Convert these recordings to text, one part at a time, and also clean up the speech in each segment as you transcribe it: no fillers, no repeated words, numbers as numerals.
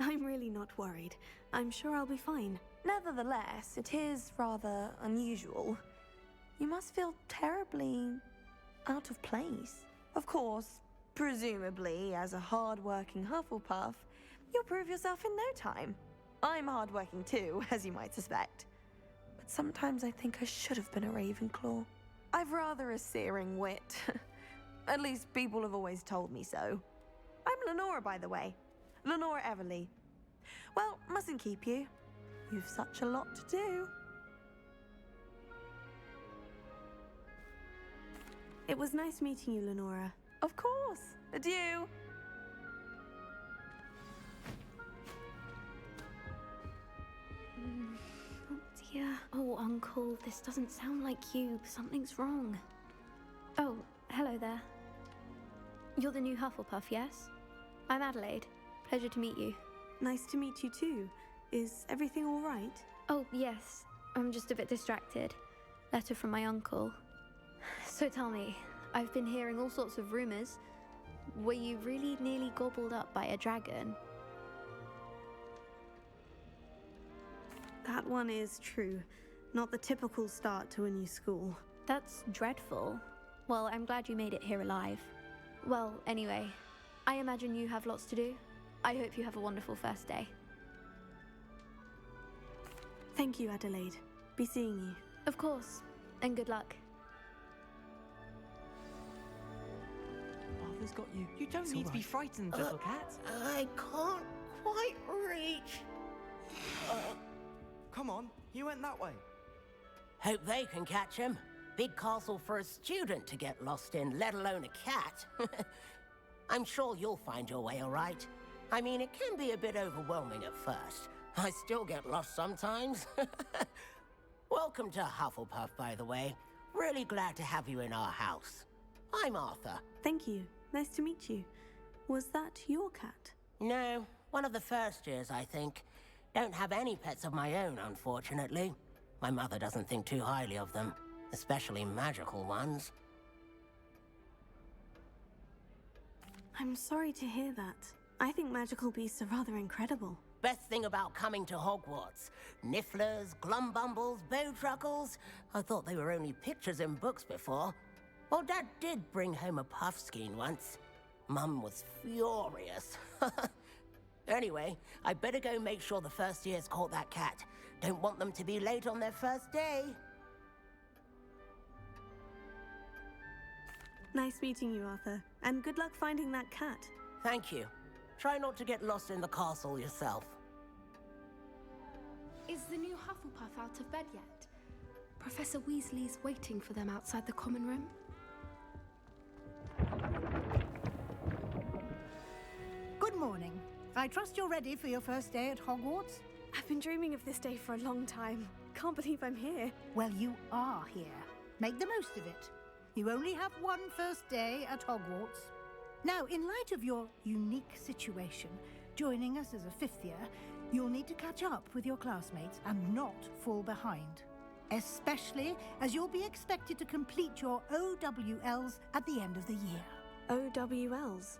I'm really not worried. I'm sure I'll be fine. Nevertheless, it is rather unusual. You must feel terribly out of place. Of course, presumably, as a hard-working Hufflepuff, you'll prove yourself in no time. I'm hard-working too, as you might suspect. But sometimes I think I should have been a Ravenclaw. I've rather a searing wit. At least people have always told me so. I'm Lenora, by the way. Lenora Everly. Well, mustn't keep you. You've such a lot to do. It was nice meeting you, Lenora. Of course. Adieu. Oh dear. Oh, Uncle, this doesn't sound like you. Something's wrong. Oh, hello there. You're the new Hufflepuff, yes? I'm Adelaide. Pleasure to meet you. Nice to meet you too. Is everything all right? Oh, yes. I'm just a bit distracted. Letter from my uncle. So tell me, I've been hearing all sorts of rumors. Were you really nearly gobbled up by a dragon? That one is true. Not the typical start to a new school. That's dreadful. Well, I'm glad you made it here alive. Well, anyway, I imagine you have lots to do. I hope you have a wonderful first day. Thank you, Adelaide. Be seeing you. Of course, and good luck. Arthur's got you. You don't need to be frightened, little cat. I can't quite reach. Come on, you went that way. Hope they can catch him. Big castle for a student to get lost in, let alone a cat. I'm sure you'll find your way all right. I mean, it can be a bit overwhelming at first. I still get lost sometimes. Welcome to Hufflepuff, by the way. Really glad to have you in our house. I'm Arthur. Thank you. Nice to meet you. Was that your cat? No, one of the first years, I think. Don't have any pets of my own, unfortunately. My mother doesn't think too highly of them, especially magical ones. I'm sorry to hear that. I think magical beasts are rather incredible. Best thing about coming to Hogwarts. Nifflers, Glumbumbles, Bowtruckles. I thought they were only pictures in books before. Well, Dad did bring home a Puffskein once. Mum was furious. Anyway, I better go make sure the first years caught that cat. Don't want them to be late on their first day. Nice meeting you, Arthur. And good luck finding that cat. Thank you. Try not to get lost in the castle yourself. Is the new Hufflepuff out of bed yet? Professor Weasley's waiting for them outside the common room. Good morning. I trust you're ready for your first day at Hogwarts? I've been dreaming of this day for a long time. Can't believe I'm here. Well, you are here. Make the most of it. You only have one first day at Hogwarts. Now, in light of your unique situation, joining us as a fifth year, you'll need to catch up with your classmates and not fall behind. Especially as you'll be expected to complete your OWLs at the end of the year. OWLs?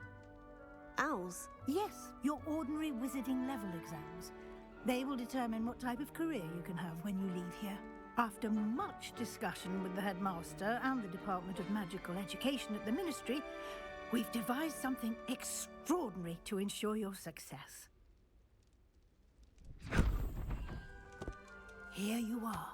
Owls? Yes, your ordinary wizarding level exams. They will determine what type of career you can have when you leave here. After much discussion with the headmaster and the Department of Magical Education at the Ministry, we've devised something extraordinary to ensure your success. Here you are.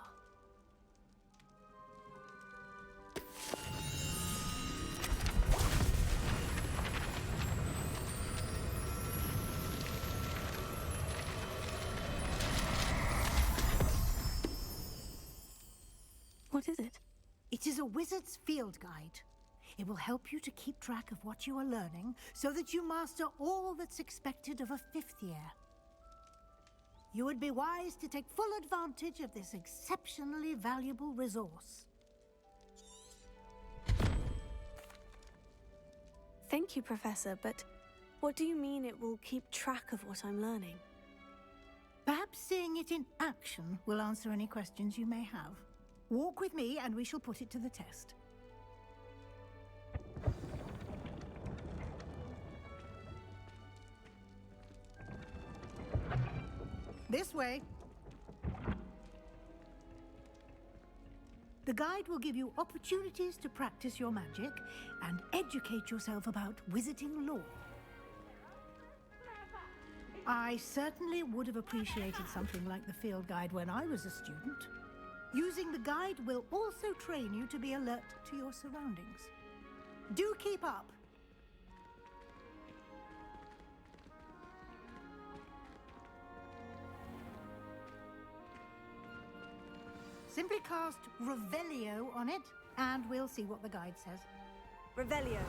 What is it? It is a wizard's field guide. It will help you to keep track of what you are learning so that you master all that's expected of a fifth year. You would be wise to take full advantage of this exceptionally valuable resource. Thank you, Professor, but what do you mean it will keep track of what I'm learning? Perhaps seeing it in action will answer any questions you may have. Walk with me and we shall put it to the test. This way. The guide will give you opportunities to practice your magic and educate yourself about wizarding lore. I certainly would have appreciated something like the field guide when I was a student. Using the guide will also train you to be alert to your surroundings. Do keep up! Simply cast Revelio on it, and we'll see what the guide says. Revelio.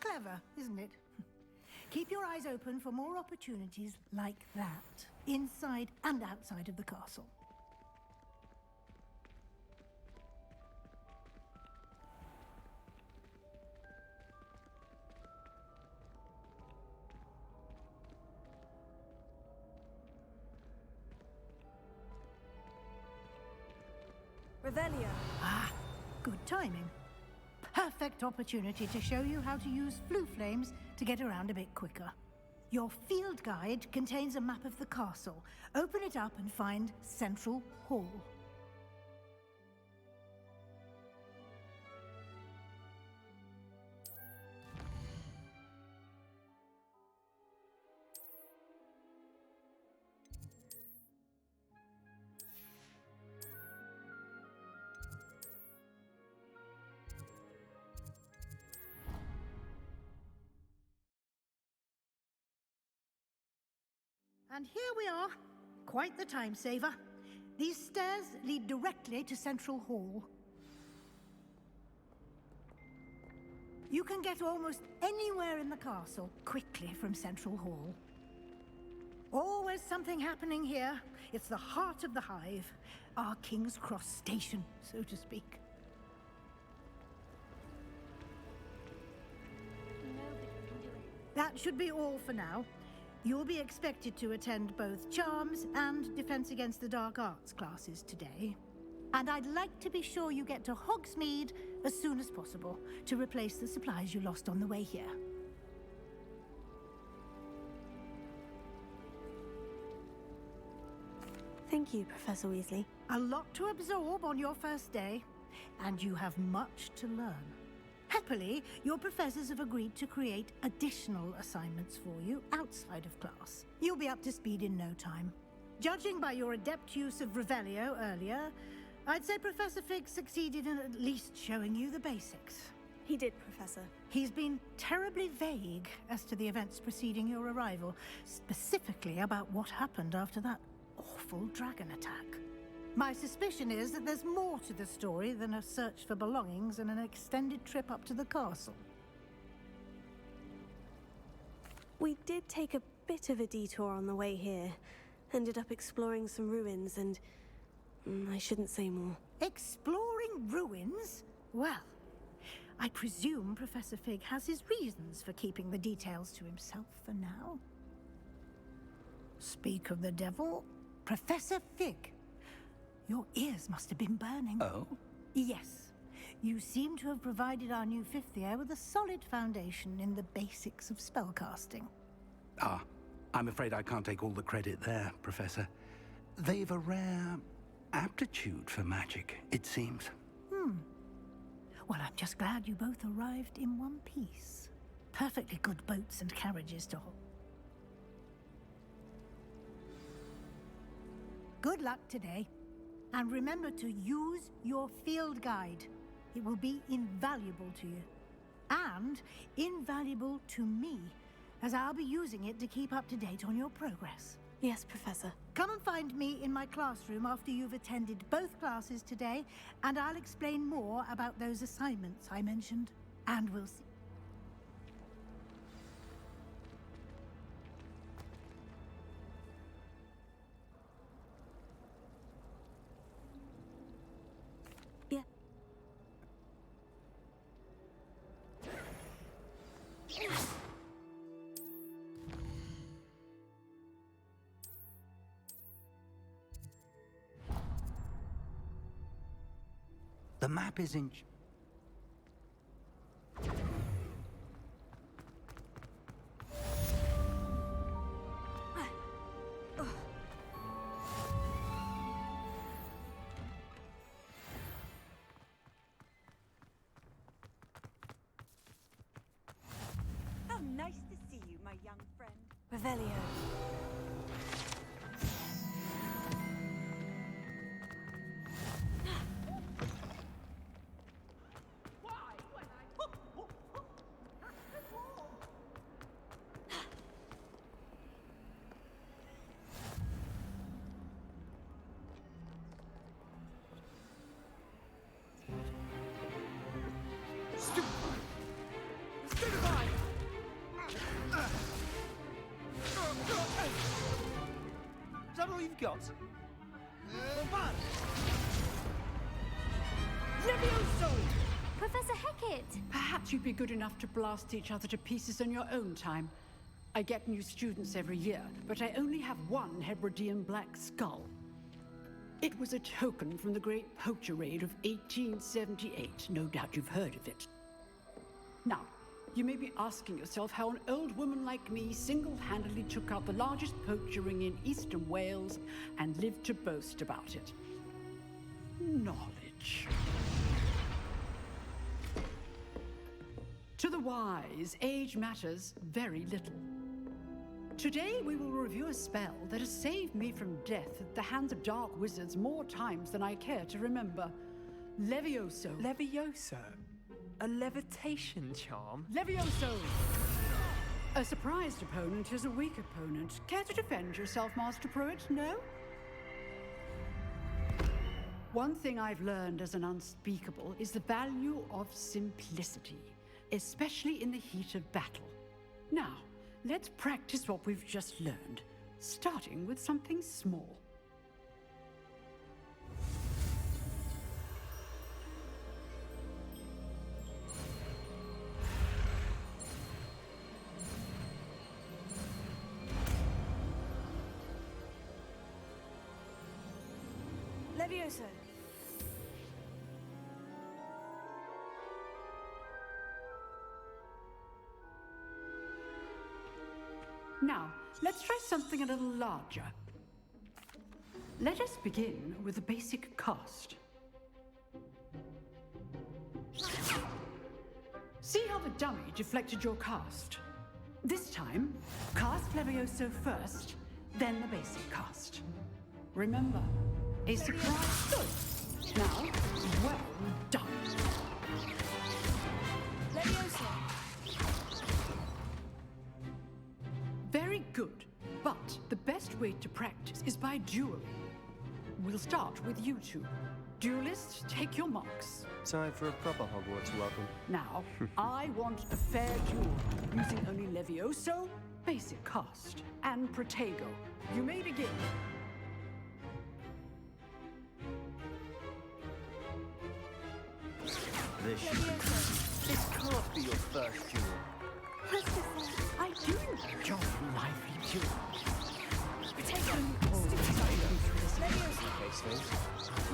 Clever, isn't it? Keep your eyes open for more opportunities like that, inside and outside of the castle. Revelio. Ah, good timing. Perfect opportunity to show you how to use flue flames to get around a bit quicker. Your field guide contains a map of the castle. Open it up and find Central Hall. And here we are. Quite the time saver. These stairs lead directly to Central Hall. You can get almost anywhere in the castle quickly from Central Hall. Always something happening here. It's the heart of the hive. Our King's Cross station, so to speak. That should be all for now. You'll be expected to attend both Charms and Defense Against the Dark Arts classes today. And I'd like to be sure you get to Hogsmeade as soon as possible to replace the supplies you lost on the way here. Thank you, Professor Weasley. A lot to absorb on your first day, and you have much to learn. Happily, your professors have agreed to create additional assignments for you outside of class. You'll be up to speed in no time. Judging by your adept use of Revelio earlier, I'd say Professor Fig succeeded in at least showing you the basics. He did, Professor. He's been terribly vague as to the events preceding your arrival, specifically about what happened after that awful dragon attack. My suspicion is that there's more to the story than a search for belongings and an extended trip up to the castle. We did take a bit of a detour on the way here. Ended up exploring some ruins and... I shouldn't say more. Exploring ruins? Well, I presume Professor Fig has his reasons for keeping the details to himself for now. Speak of the devil, Professor Fig. Your ears must have been burning. Oh? Yes. You seem to have provided our new fifth year with a solid foundation in the basics of spellcasting. Ah, I'm afraid I can't take all the credit there, Professor. They've a rare aptitude for magic, it seems. Well, I'm just glad you both arrived in one piece. Perfectly good boats and carriages to hold. Good luck today. And remember to use your field guide. It will be invaluable to you. And invaluable to me, as I'll be using it to keep up to date on your progress. Yes, Professor. Come and find me in my classroom after you've attended both classes today, and I'll explain more about those assignments I mentioned. And we'll see. The map is in... How nice to see you, my young friend. Revelio. Is that all you've got? Levioso! Professor Hecat! Perhaps you'd be good enough to blast each other to pieces on your own time. I get new students every year, but I only have one Hebridean black skull. It was a token from the Great Poacher Raid of 1878. No doubt you've heard of it. Now, you may be asking yourself how an old woman like me single-handedly took out the largest poacher ring in eastern Wales and lived to boast about it. Knowledge. To the wise, age matters very little. Today we will review a spell that has saved me from death at the hands of dark wizards more times than I care to remember. Levioso. Levioso? A levitation charm? Levioso! A surprised opponent is a weak opponent. Care to defend yourself, Master Pruitt? No? One thing I've learned as an unspeakable is the value of simplicity, especially in the heat of battle. Now, let's practice what we've just learned, starting with something small. Levioso. Now, let's try something a little larger. Let us begin with the basic cast. See how the dummy deflected your cast? This time, cast Levioso first, then the basic cast. Remember, a surprise good. Now, well done. Levioso. Very good, but the best way to practice is by dueling. We'll start with you two. Duelists, take your marks. Time for a proper Hogwarts welcome. Now, I want a fair duel, using only Levioso, basic cast, and Protego. You may begin. This can't be your first duel. I do enjoy lively duels.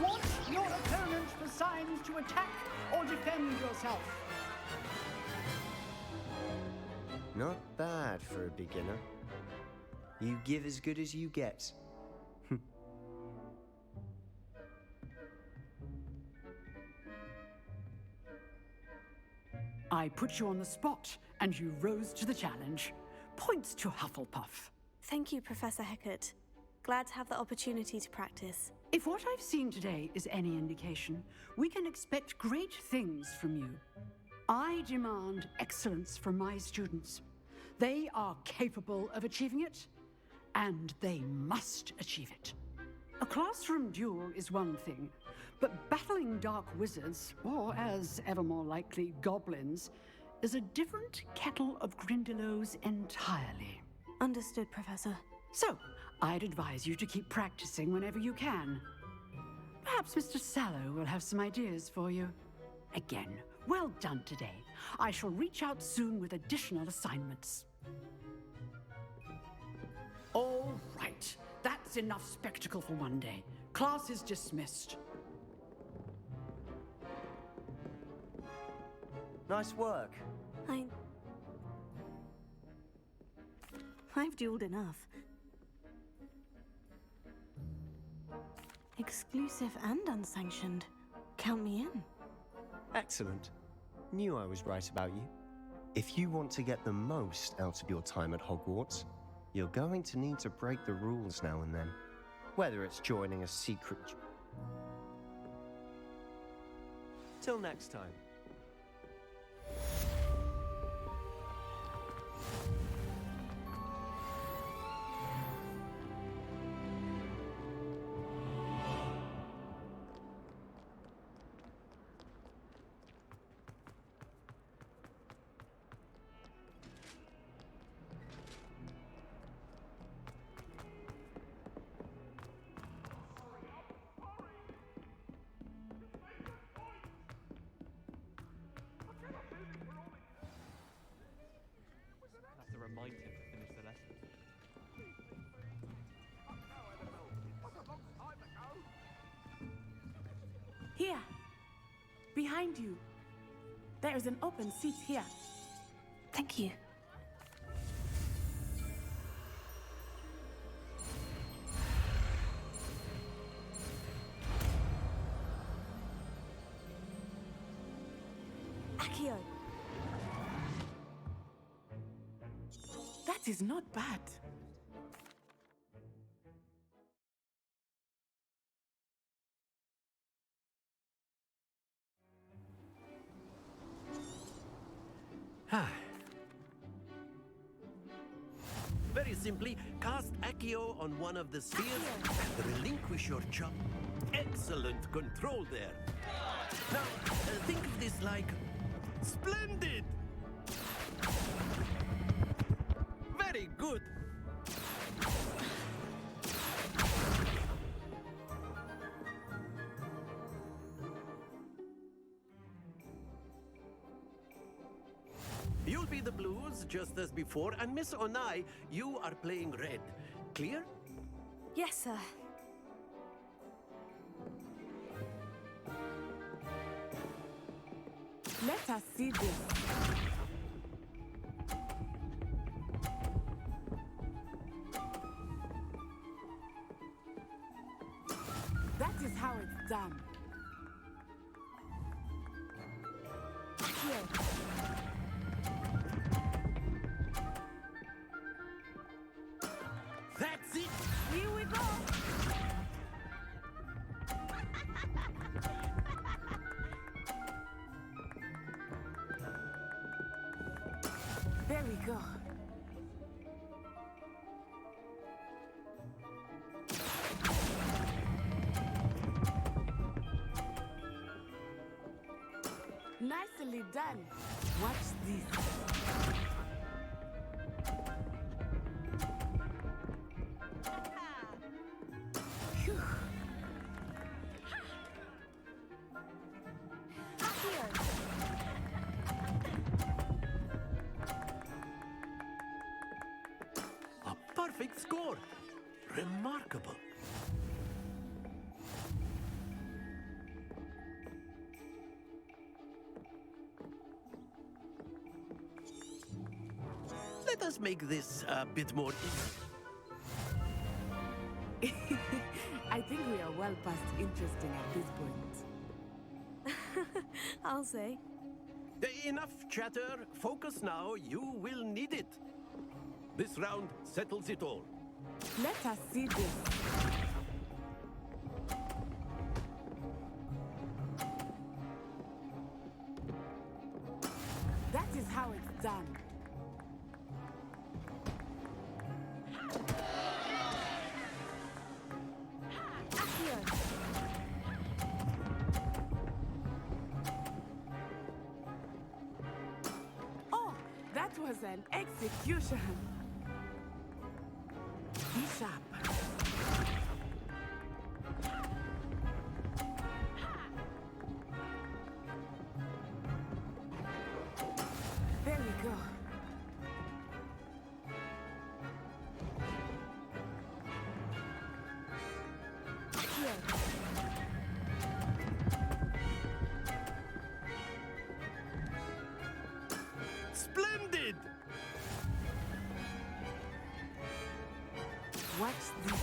Watch your opponent for signs to attack or defend yourself. Not bad for a beginner. You give as good as you get. I put you on the spot, and you rose to the challenge. Points to Hufflepuff. Thank you, Professor Hecat. Glad to have the opportunity to practice. If what I've seen today is any indication, we can expect great things from you. I demand excellence from my students. They are capable of achieving it, and they must achieve it. A classroom duel is one thing, but battling dark wizards, or as ever more likely, goblins, is a different kettle of Grindylows entirely. Understood, Professor. So, I'd advise you to keep practicing whenever you can. Perhaps Mr. Sallow will have some ideas for you. Again, well done today. I shall reach out soon with additional assignments. All right, that's enough spectacle for one day. Class is dismissed. Nice work. I've dueled enough. Exclusive and unsanctioned. Count me in. Excellent. Knew I was right about you. If you want to get the most out of your time at Hogwarts, you're going to need to break the rules now and then. Whether it's joining a secret... Till next time. Remind him to finish the lesson. Here! Behind you! There is an open seat here. Thank you. Accio! That is not bad. Very simply, cast Accio on one of the spheres and relinquish your job. Excellent control there. Now, think of this like splendid! Very good! You'll be the blues, just as before, and Miss Onai, you are playing red. Clear? Yes, sir. Let us see this. That is how it's done. Here. That's it! Here we go! There we go. Nicely done. Watch this. Phew. A perfect score! Remarkable! Let us make this a bit more easy. I think we are well past interesting at this point. I'll say. Enough chatter. Focus now. You will need it. This round settles it all. Let us see this. That is how it's done. Oh, that was an execution. Be sharp. There we go. Here. What's this?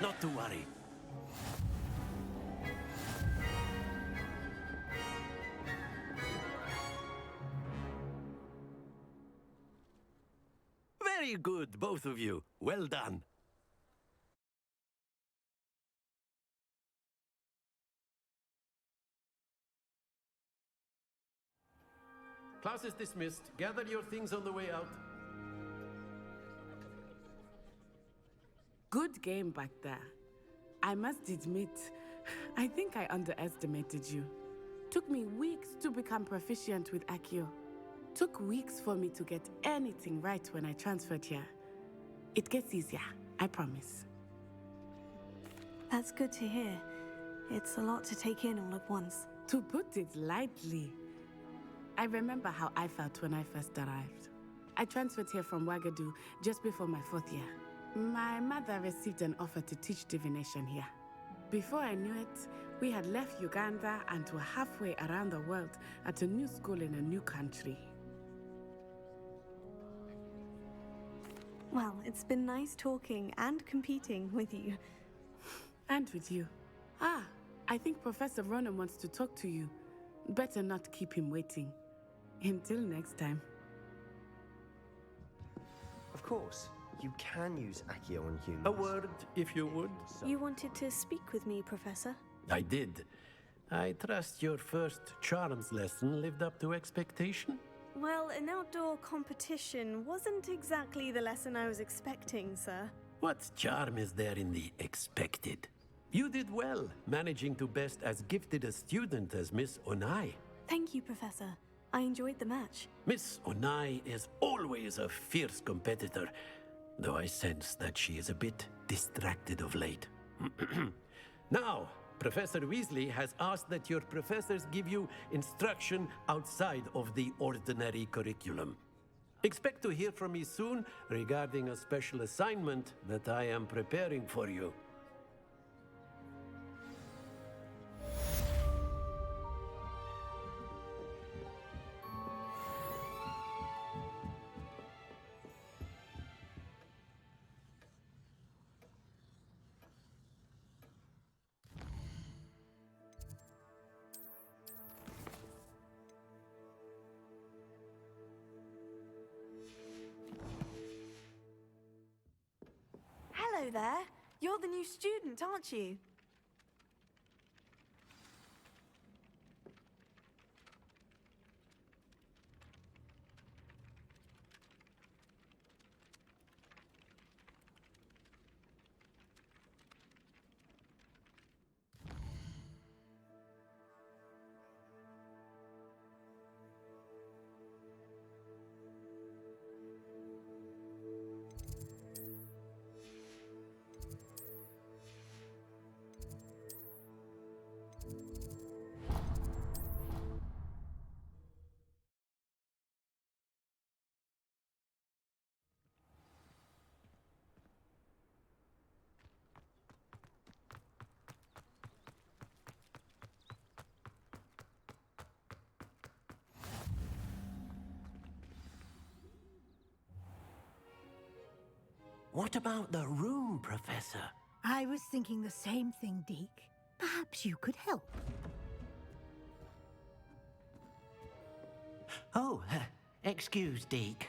Not to worry. Very good, both of you. Well done. Class is dismissed. Gather your things on the way out. Good game back there. I must admit, I think I underestimated you. Took me weeks to become proficient with Accio. Took weeks for me to get anything right when I transferred here. It gets easier, I promise. That's good to hear. It's a lot to take in all at once. To put it lightly, I remember how I felt when I first arrived. I transferred here from Ouagadougou just before my 4th year. My mother received an offer to teach divination here. Before I knew it, we had left Uganda and were halfway around the world at a new school in a new country. Well, it's been nice talking and competing with you. And with you. Ah, I think Professor Ronan wants to talk to you. Better not keep him waiting. Until next time. Of course, you can use Accio on humans. A word, if you would. You wanted to speak with me, Professor? I did. I trust your first charms lesson lived up to expectation? Well, an outdoor competition wasn't exactly the lesson I was expecting, sir. What charm is there in the expected? You did well, managing to best as gifted a student as Miss Onai. Thank you, Professor. I enjoyed the match. Miss Onai is always a fierce competitor, though I sense that she is a bit distracted of late. Now, Professor Weasley has asked that your professors give you instruction outside of the ordinary curriculum. Expect to hear from me soon regarding a special assignment that I am preparing for you. Hello there. You're the new student, aren't you? What about the room, Professor? I was thinking the same thing, Deke. Perhaps you could help. Oh, excuse, Deke.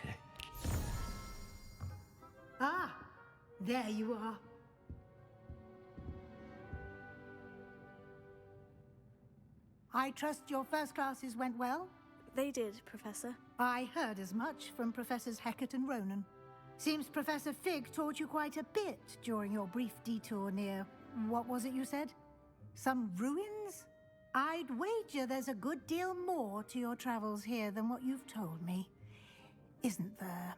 Ah, there you are. I trust your first classes went well? They did, Professor. I heard as much from Professors Hecat and Ronan. Seems Professor Fig taught you quite a bit during your brief detour near... what was it you said? Some ruins? I'd wager there's a good deal more to your travels here than what you've told me. Isn't there?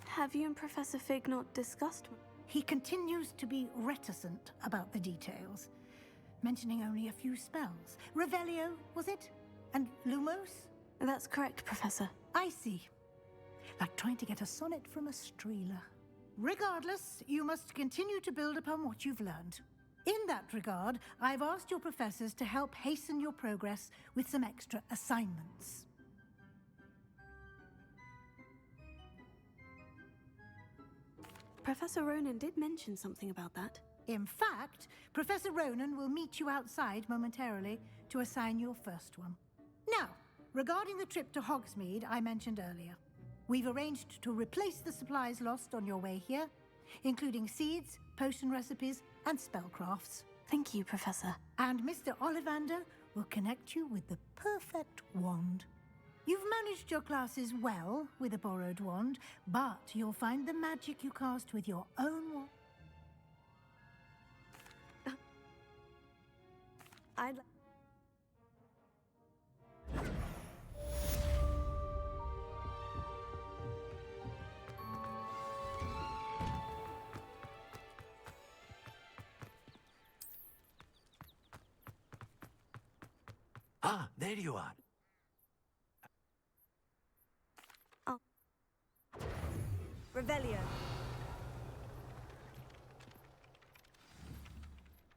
Have you and Professor Fig not discussed... He continues to be reticent about the details. mentioning only a few spells. Revelio, was it? And Lumos? That's correct, Professor. I see. Like trying to get a sonnet from a streeler. Regardless, you must continue to build upon what you've learned. In that regard, I've asked your professors to help hasten your progress with some extra assignments. Professor Ronan did mention something about that. In fact, Professor Ronan will meet you outside momentarily to assign your first one. Now, regarding the trip to Hogsmeade I mentioned earlier, we've arranged to replace the supplies lost on your way here, including seeds, potion recipes, and spellcrafts. Thank you, Professor. And Mr. Ollivander will connect you with the perfect wand. You've managed your classes well with a borrowed wand, but you'll find the magic you cast with your own wand. I'd... Ah, there you are. Oh. Revelio.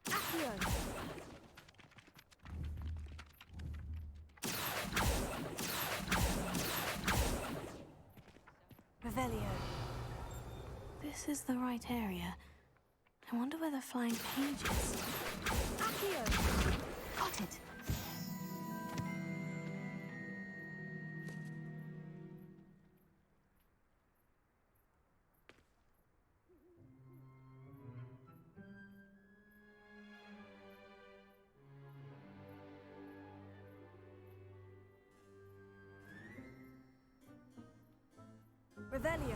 Accio. Revelio. This is the right area. I wonder where the flying page is. Accio. Got it. Revelio.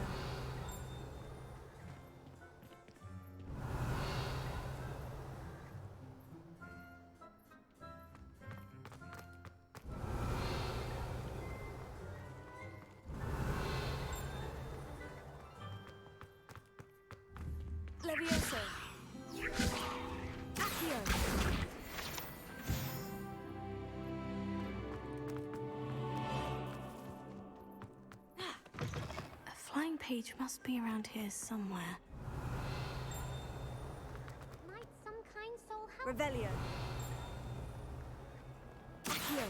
Levioso. Accio. A flying page must be around here somewhere. Might some kind soul help? Revelio. Accio.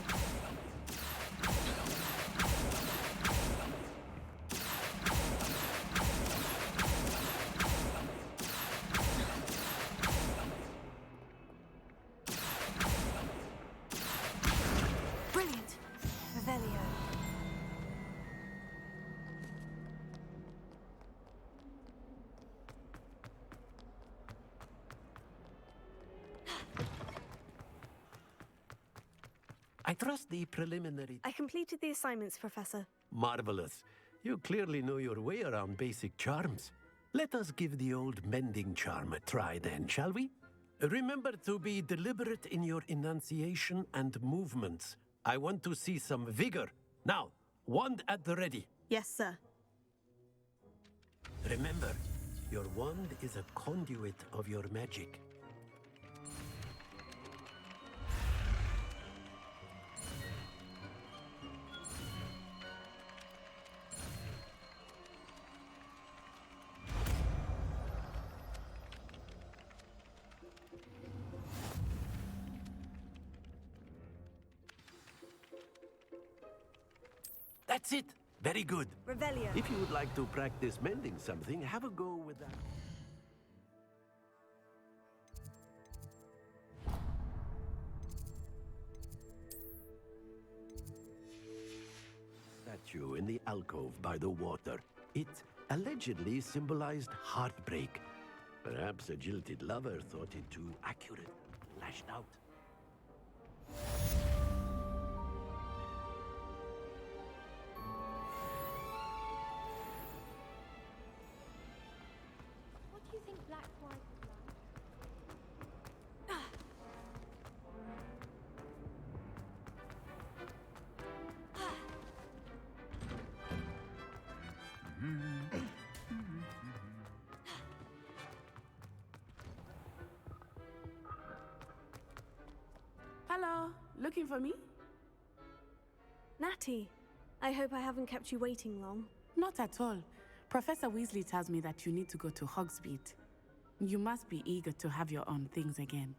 Brilliant. Revelio. I trust the preliminary... I completed the assignments, Professor. Marvelous. You clearly know your way around basic charms. Let us give the old mending charm a try then, shall we? Remember to be deliberate in your enunciation and movements. I want to see some vigor. Now, wand at the ready. Yes, sir. Remember, your wand is a conduit of your magic. That's it. Very good. Revelio. If you would like to practice mending something, have a go with that. Statue in the alcove by the water. It allegedly symbolized heartbreak. Perhaps a jilted lover thought it too accurate, lashed out. What do you think Black White would like? looking for me? Natty, I hope I haven't kept you waiting long. Not at all. Professor Weasley tells me that you need to go to Hogsmeade. You must be eager to have your own things again.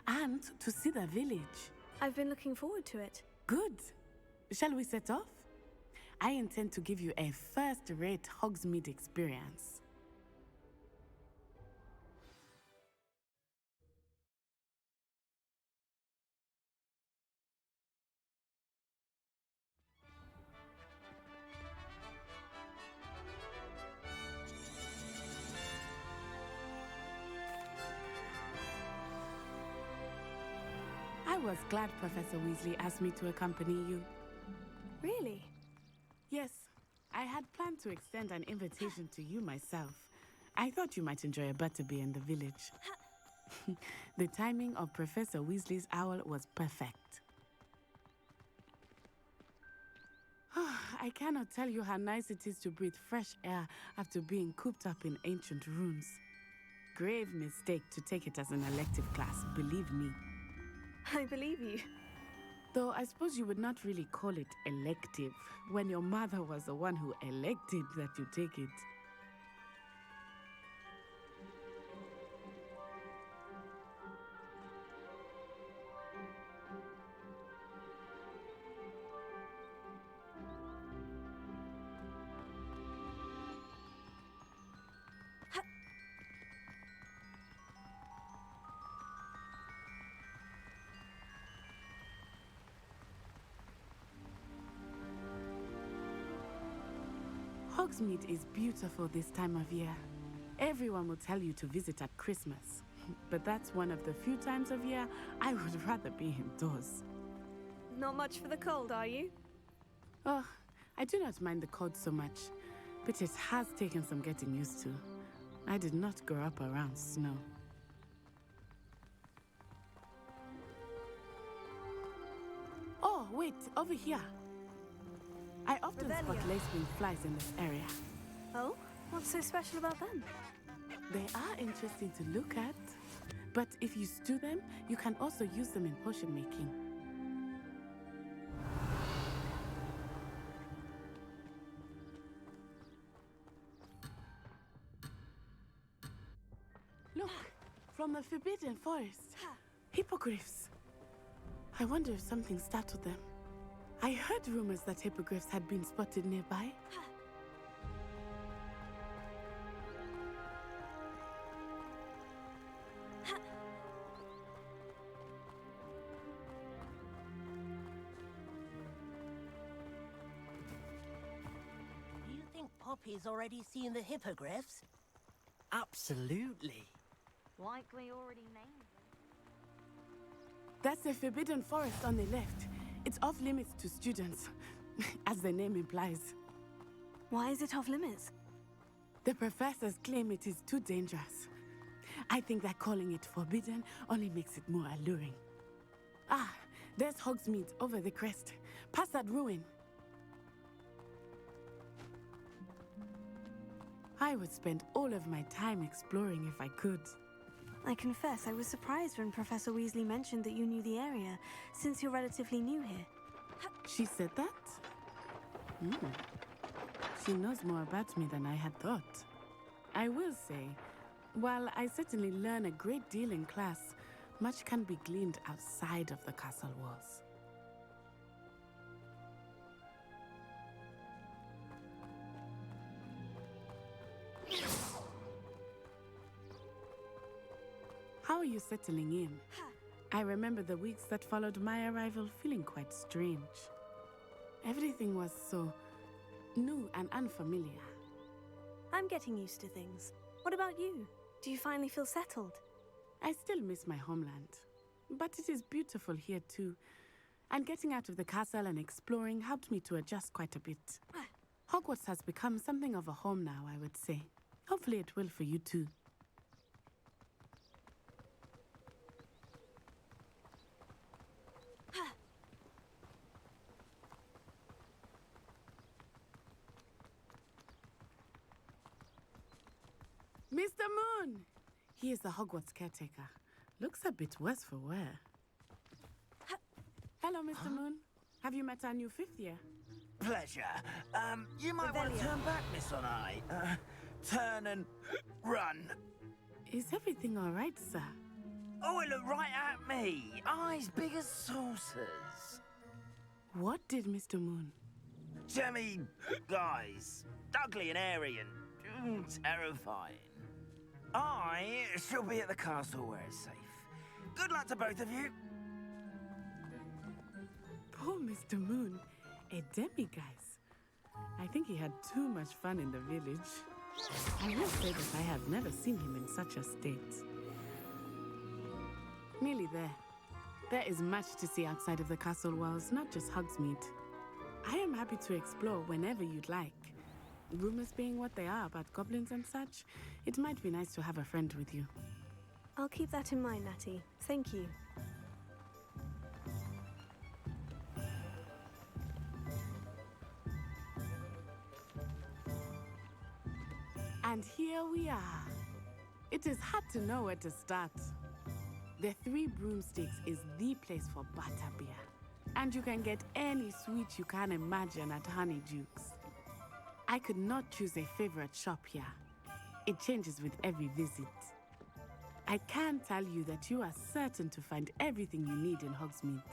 And to see the village. I've been looking forward to it. Good. Shall we set off? I intend to give you a first-rate Hogsmeade experience. I was glad Professor Weasley asked me to accompany you. Really? Yes, I had planned to extend an invitation to you myself. I thought you might enjoy a butterbeer in the village. The timing of Professor Weasley's owl was perfect. I cannot tell you how nice it is to breathe fresh air after being cooped up in ancient rooms. Grave mistake to take it as an elective class, believe me. I believe you. Though I suppose you would not really call it elective when your mother was the one who elected that you take it. Hogsmeade is beautiful this time of year. Everyone will tell you to visit at Christmas, but that's one of the few times of year I would rather be indoors. Not much for the cold, are you? Oh, I do not mind the cold so much, but it has taken some getting used to. I did not grow up around snow. Oh, wait, over here. I often spot lacewing flies in this area. Oh? What's so special about them? They are interesting to look at, but if you stew them, you can also use them in potion making. Look, from the Forbidden Forest. Hippogriffs. I wonder if something startled them. I heard rumors that hippogriffs had been spotted nearby. Do you think Poppy's already seen the hippogriffs? Absolutely. Likely already named them. That's the Forbidden Forest on the left. It's off limits to students, as the name implies. Why is it off limits? The professors claim it is too dangerous. I think that calling it forbidden only makes it more alluring. Ah, there's Hogsmeade over the crest. Past that ruin. I would spend all of my time exploring if I could. I confess I was surprised when Professor Weasley mentioned that you knew the area, since you're relatively new here. She said that? She knows more about me than I had thought. I will say, while I certainly learn a great deal in class, much can be gleaned outside of the castle walls. How are you settling in? I remember the weeks that followed my arrival feeling quite strange. Everything was so new and unfamiliar. I'm getting used to things. What about you? Do you finally feel settled? I still miss my homeland, but it is beautiful here too. And getting out of the castle and exploring helped me to adjust quite a bit. Hogwarts has become something of a home now, I would say. Hopefully it will for you too. Mr. Moon! He is the Hogwarts caretaker. Looks a bit worse for wear. Hello, Mr. Moon. Have you met our new 5th year? Pleasure. You might want to turn back, Miss Onai. Turn and run. Is everything all right, sir? Oh, it looked right at me. Eyes big as saucers. What did Mr. Moon? Jemmy, guys. Ugly and airy and terrifying. I shall be at the castle where it's safe. Good luck to both of you. Poor Mr. Moon. A demiguise. I think he had too much fun in the village. I will say that I have never seen him in such a state. Nearly there. There is much to see outside of the castle walls, not just Hogsmeade. I am happy to explore whenever you'd like. Rumors being what they are about goblins and such, it might be nice to have a friend with you. I'll keep that in mind, Natty. Thank you. And here we are. It is hard to know where to start. The Three Broomsticks is the place for butterbeer. And you can get any sweet you can imagine at Honeydukes. I could not choose a favorite shop here. It changes with every visit. I can tell you that you are certain to find everything you need in Hogsmeade.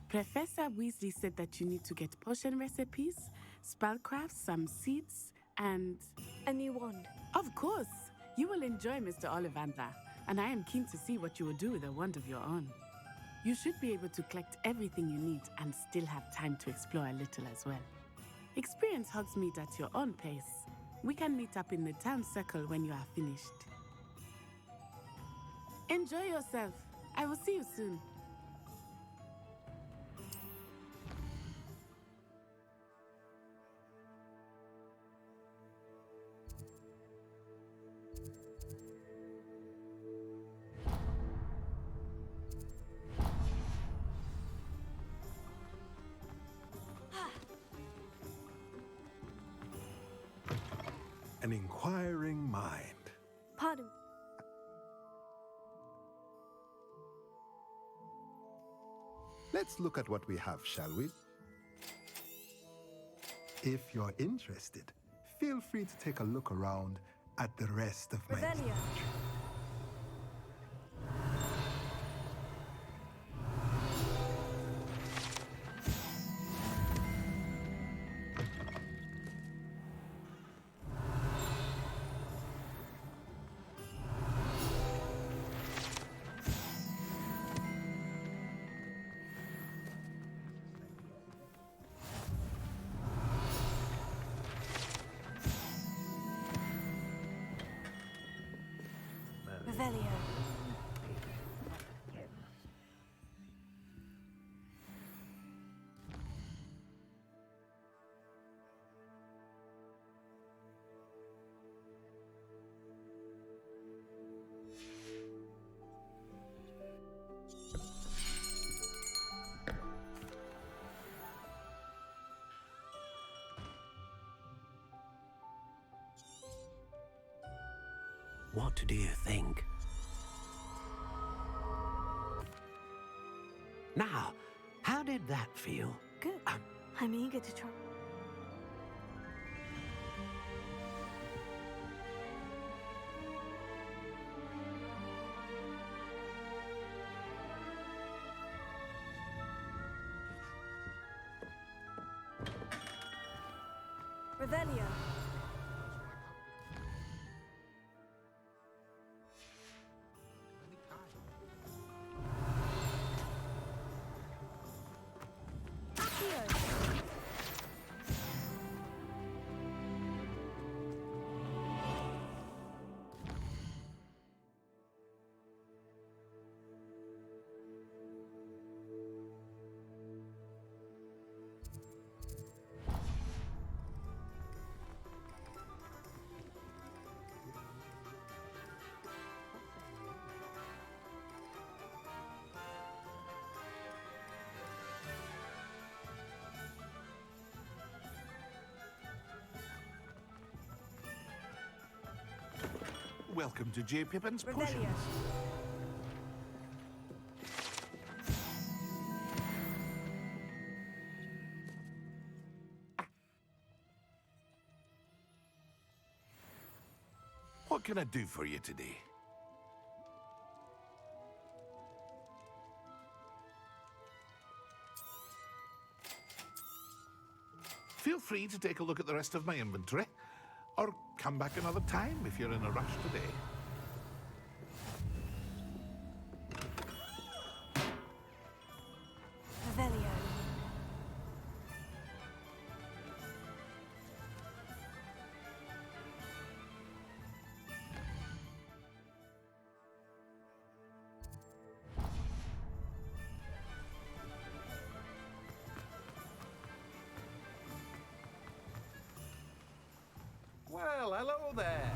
Professor Weasley said that you need to get potion recipes, spellcrafts, some seeds, and... a new wand. Of course! You will enjoy Mr. Ollivander, and I am keen to see what you will do with a wand of your own. You should be able to collect everything you need and still have time to explore a little as well. Experience Hogsmeade at your own pace. We can meet up in the town circle when you are finished. Enjoy yourself. I will see you soon. An inquiring mind. Pardon. Let's look at what we have, shall we? If you're interested, feel free to take a look around at the rest of my inventory. What do you think? Now, how did that feel? Good. I'm eager to try. Revelio. welcome to J. Pippin's Revelio. Potions. What can I do for you today? Feel free to take a look at the rest of my inventory, or come back another time if you're in a rush today. Revelio. Well, hello there.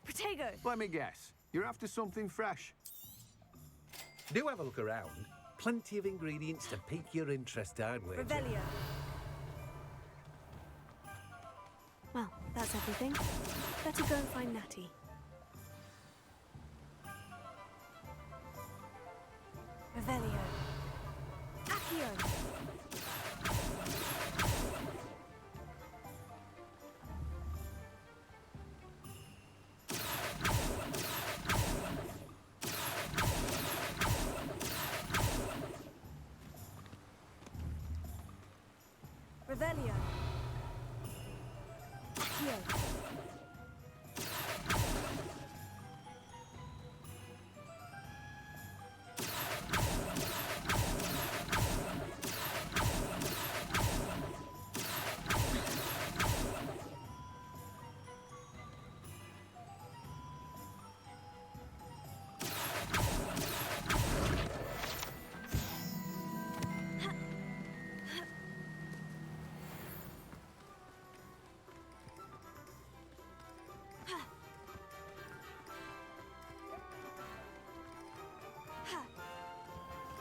Protego. Let me guess. You're after something fresh. Do have a look around. Plenty of ingredients to pique your interest, I'd wager. Revelio. Well, that's everything. Better go and find Natty. Revelio. Accio. Revelio. Accio.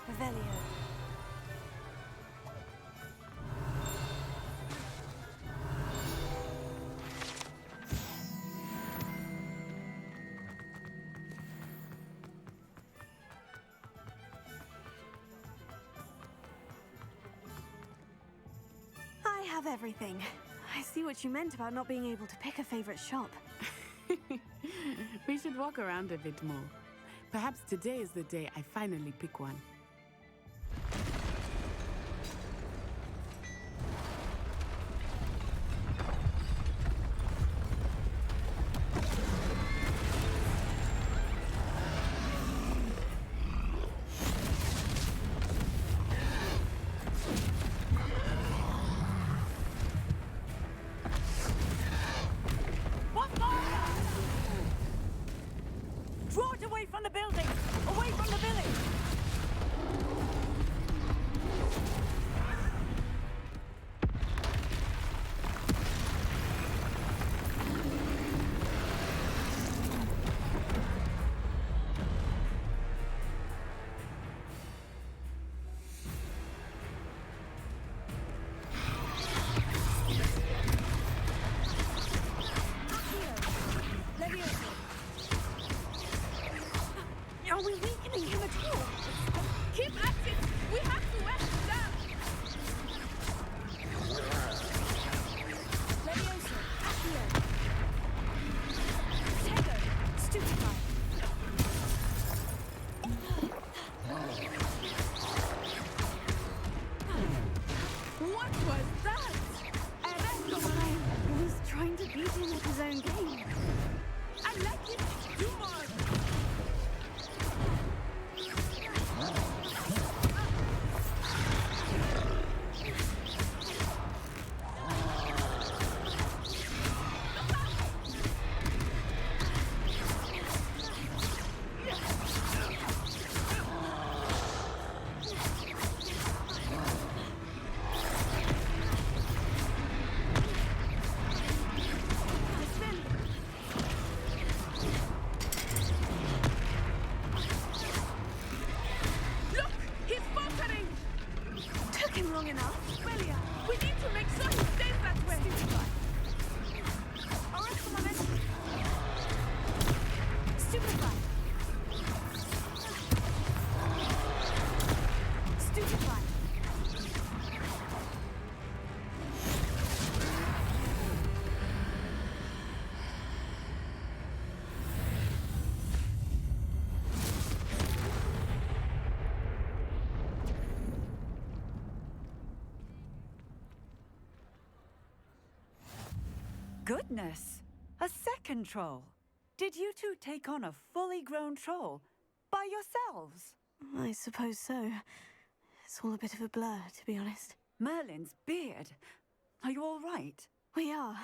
Revelio. I have everything. I see what you meant about not being able to pick a favorite shop. We should walk around a bit more. Perhaps today is the day I finally pick one. Draw it away from the building! Away from the village! Are we weakening him at all? Keep at it! We have to wear him down! Levioso, Accio. Protego, Stupefy. What was that? I was trying to beat him at his own game. I like it! Do more! Goodness! A second troll! Did you two take on a fully grown troll by yourselves? I suppose so. It's all a bit of a blur, to be honest. Merlin's beard. Are you all right? We are,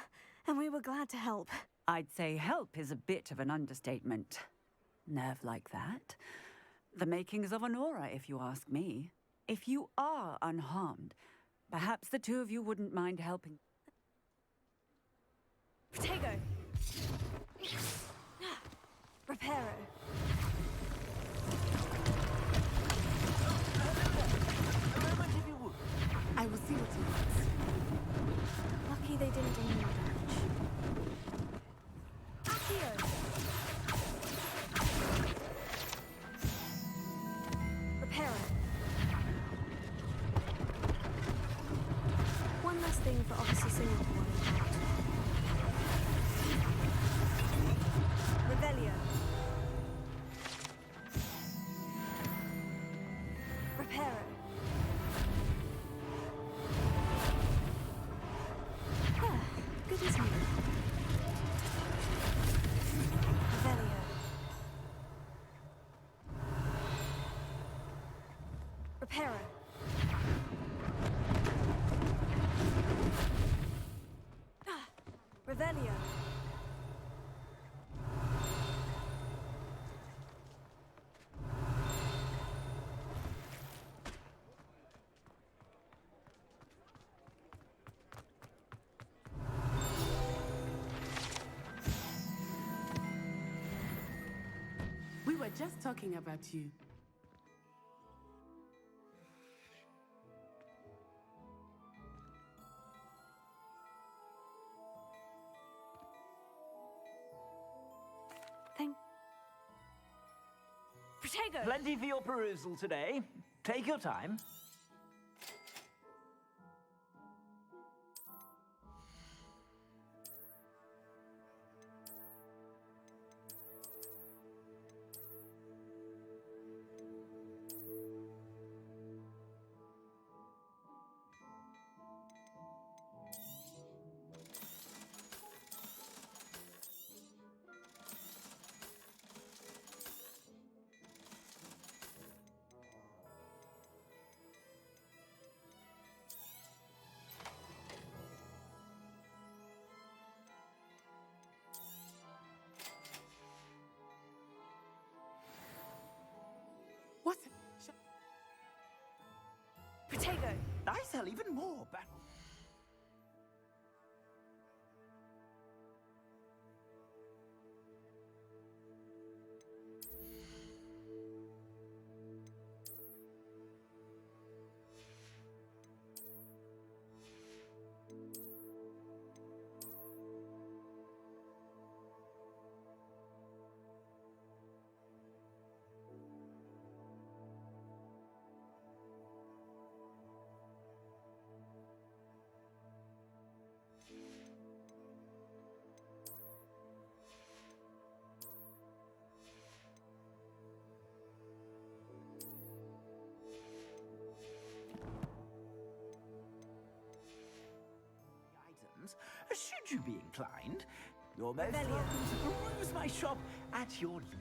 and we were glad to help. I'd say help is a bit of an understatement. Nerve like that. The makings of an aura, if you ask me. If you are unharmed, perhaps the two of you wouldn't mind helping. Protego! Reparo. I will see what he wants. Lucky they didn't do any damage. Accio! Reparo. One last thing for Officer Singer to worry about. Revelio. Reparo. Good as new. Revelio. Reparo. Revelio. We were just talking about you. Protego! Plenty for your perusal today. Take your time. What? Protego! I sell even more battle. Should you be inclined, you're most welcome to peruse my shop at your leisure.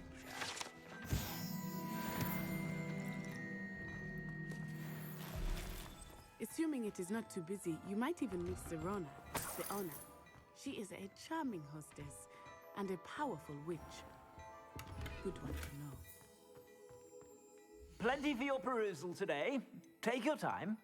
Assuming it is not too busy, you might even meet Serona, the owner. She is a charming hostess and a powerful witch. Good one to know. Plenty for your perusal today. Take your time.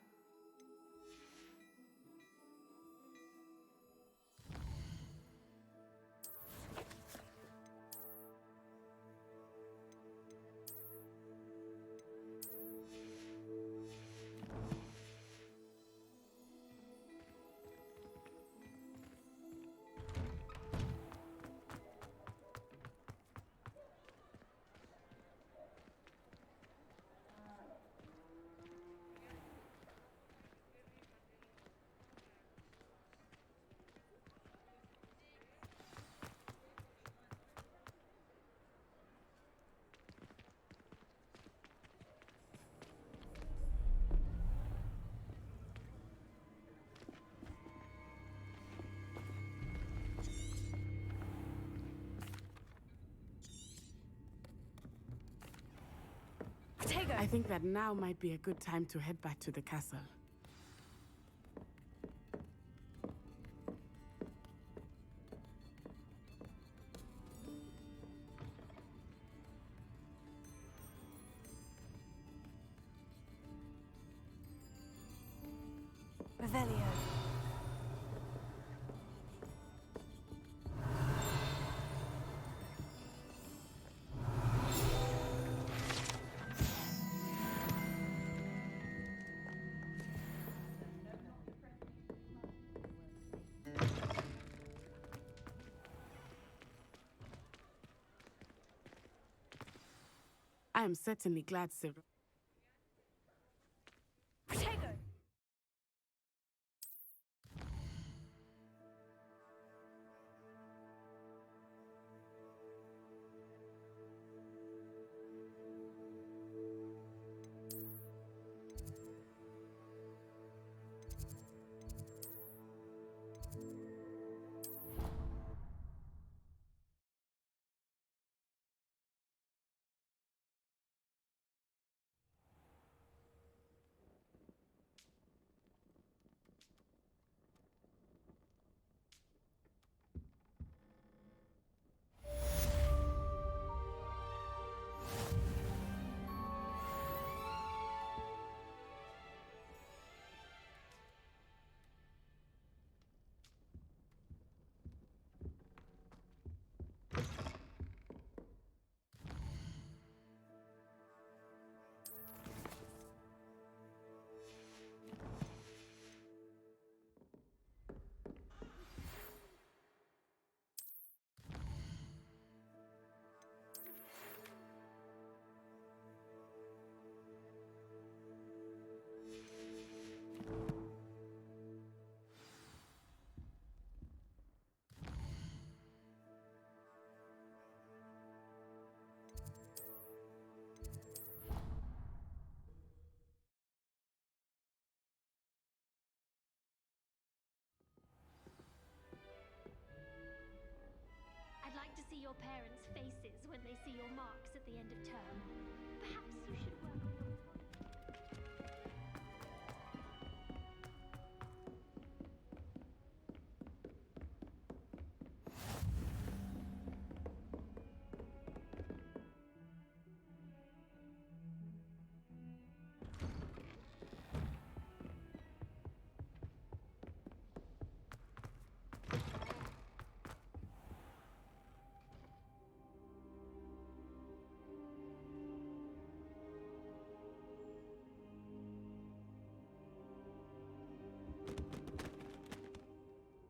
I think that now might be a good time to head back to the castle. Revelio. I am certainly glad, Cyril. I'd like to see your parents' faces when they see your marks at the end of term. Perhaps you should work on your...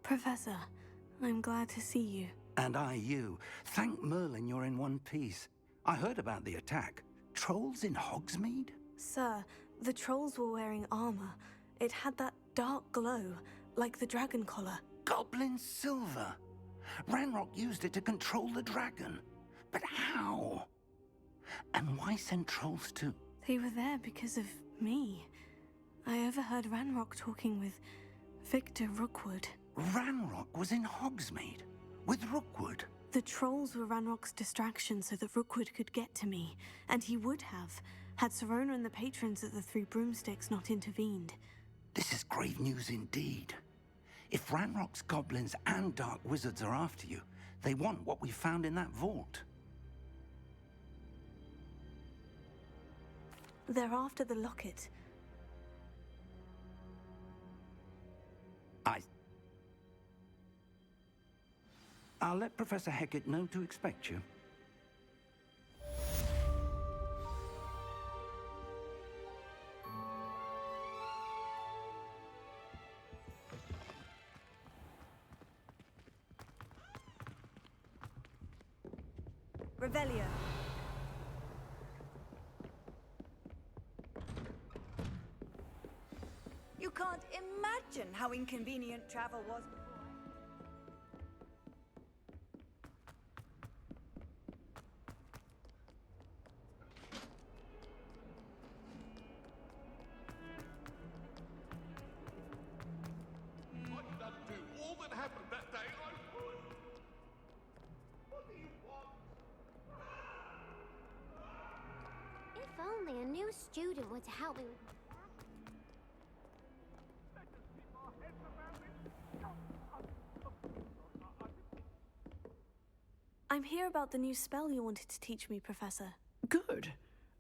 Professor, I'm glad to see you. And I you. Thank Merlin you're in one piece. I heard about the attack. Trolls in Hogsmeade? Sir, the trolls were wearing armor. It had that dark glow, like the dragon collar. Goblin silver! Ranrock used it to control the dragon. But how? And why send trolls too? They were there because of me. I overheard Ranrock talking with Victor Rookwood. Ranrock was in Hogsmeade with Rookwood. The trolls were Ranrock's distraction so that Rookwood could get to me, and he would have, had Sirona and the patrons at the Three Broomsticks not intervened. This is grave news indeed. If Ranrock's goblins and dark wizards are after you, they want what we found in that vault. They're after the locket. I'll let Professor Hecat know to expect you. Revelio. You can't imagine how inconvenient travel was before. only a new student were to help me with... I'm here about the new spell you wanted to teach me, Professor. Good.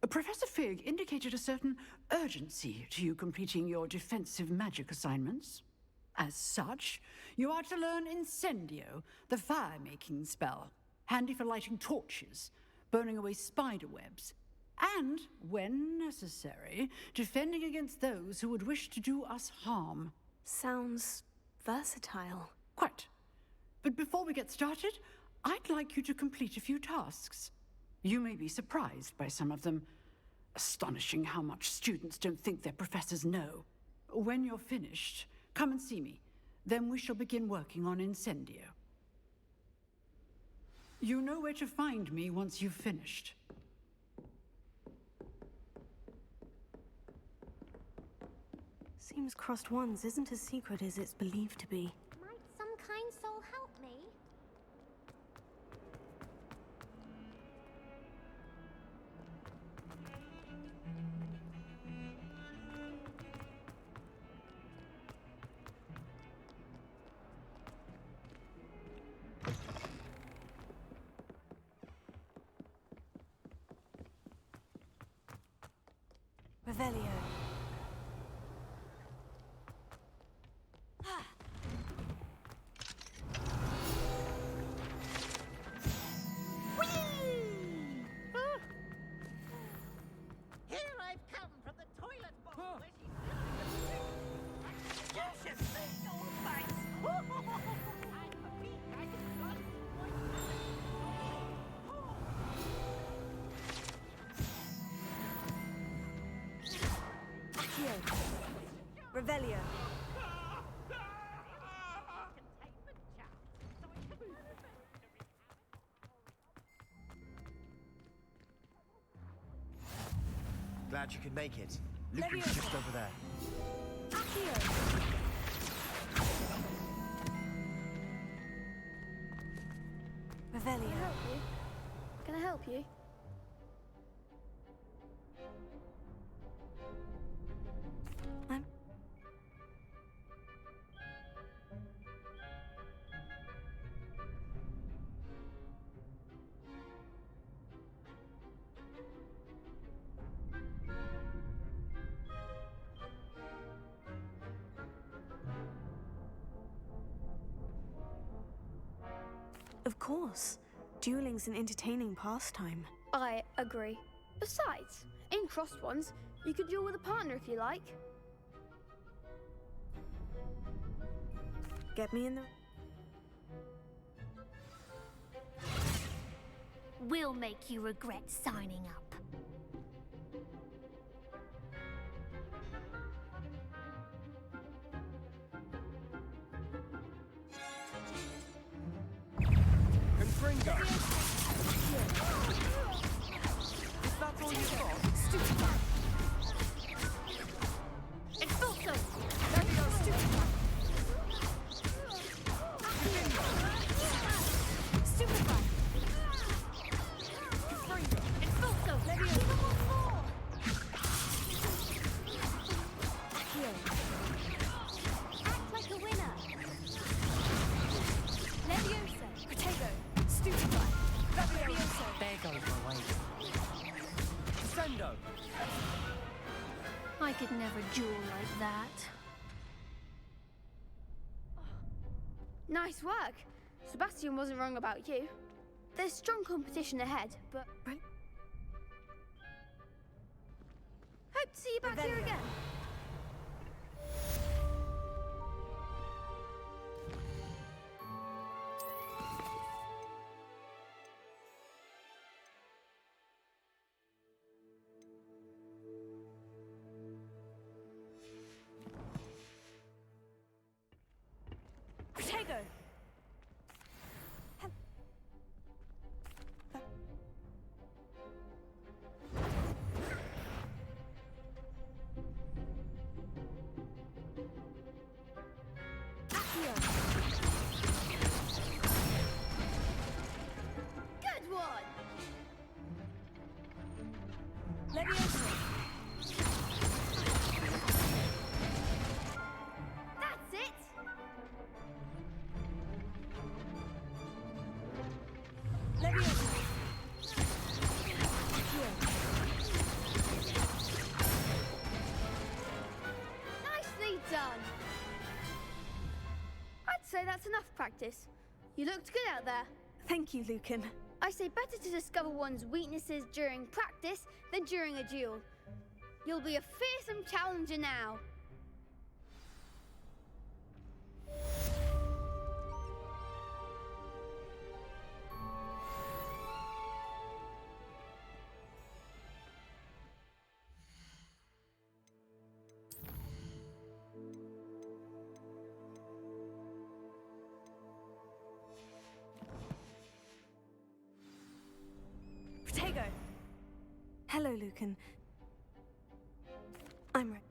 Professor Fig indicated a certain urgency to you completing your defensive magic assignments. As such, you are to learn Incendio, the fire-making spell, handy for lighting torches, burning away spider webs, and, when necessary, defending against those who would wish to do us harm. Sounds versatile. Quite. But before we get started, I'd like you to complete a few tasks. You may be surprised by some of them. Astonishing how much students don't think their professors know. When you're finished, come and see me. Then we shall begin working on Incendio. You know where to find me once you've finished. Seems crossed ones isn't as secret as it's believed to be. Might some kind soul help me? Revelio. Here I've come from the toilet bowl where she's You should see your face! I'm a peak, I can run. Accio. Revelio. Glad you could make it. Luca's just over there. Accio. Revelio. Can I help you? Of course. Dueling's an entertaining pastime. I agree. Besides, in crossed ones, you could duel with a partner if you like. Get me in the... We'll make you regret signing up. Confringo! Is that all you got? Stupefy! Expulso! Levio Stupefy! Stupefy! Confringo! Expulso! Levio Accio. Act like a winner. Leviosa! Protego! Stupefy! Leviosa! There goes my way. Sendo! I could never duel like that. Nice work! Sebastian wasn't wrong about you. There's strong competition ahead, but... Hope to see you back here again. Leviosa! That's it! Leviosa! Nicely done! I'd say that's enough practice. You looked good out there. Thank you, Lucan. I say better to discover one's weaknesses during practice than during a duel. You'll be a fearsome challenger now. Protego! Hello, Lucan. I'm ready.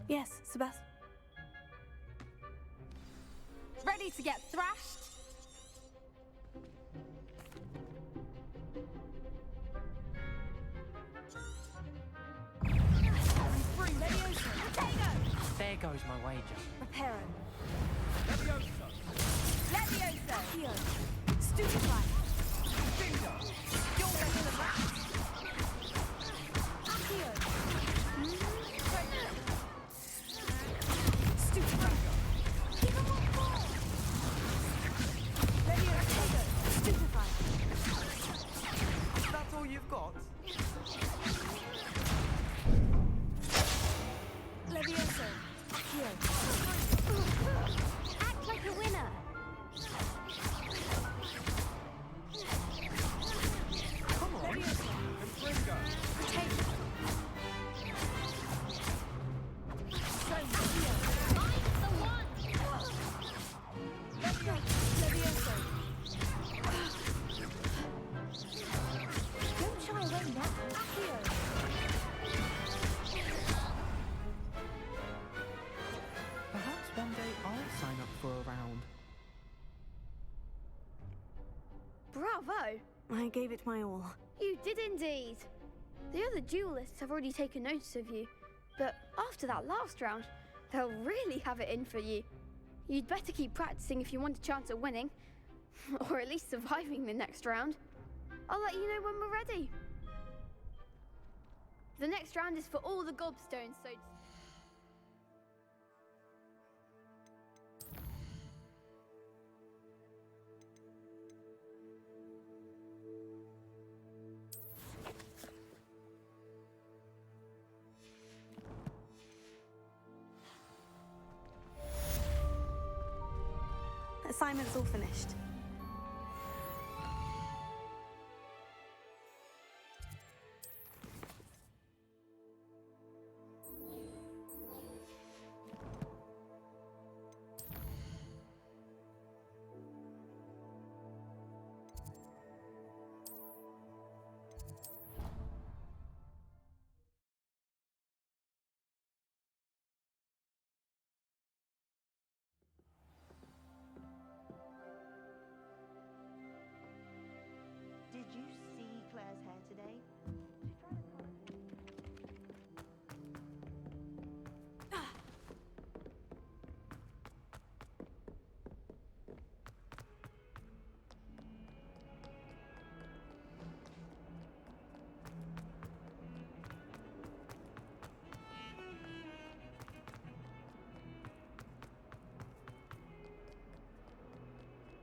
Yes, Sebastian. Ready to get thrashed? There goes my wager. Reparo. Leviosa! Accio. Stupefy. Bingo! You're better than that! Accio. Stupefy. Give him one more. Leviosa. Stupefy. That's all you've got? Leviosa. Accio. Act like a winner. Come on. Confringo. Protego. I'm the one! Leviosa. Don't shy away now. Accio. Perhaps one day I'll sign up for a round. Bravo! I gave it my all. You did indeed. The other duelists have already taken notice of you, but after that last round, they'll really have it in for you. You'd better keep practicing if you want a chance at winning, or at least surviving the next round. I'll let you know when we're ready. The next round is for all the gobstones, so... Assignment's all finished. Did you see Claire's hair today?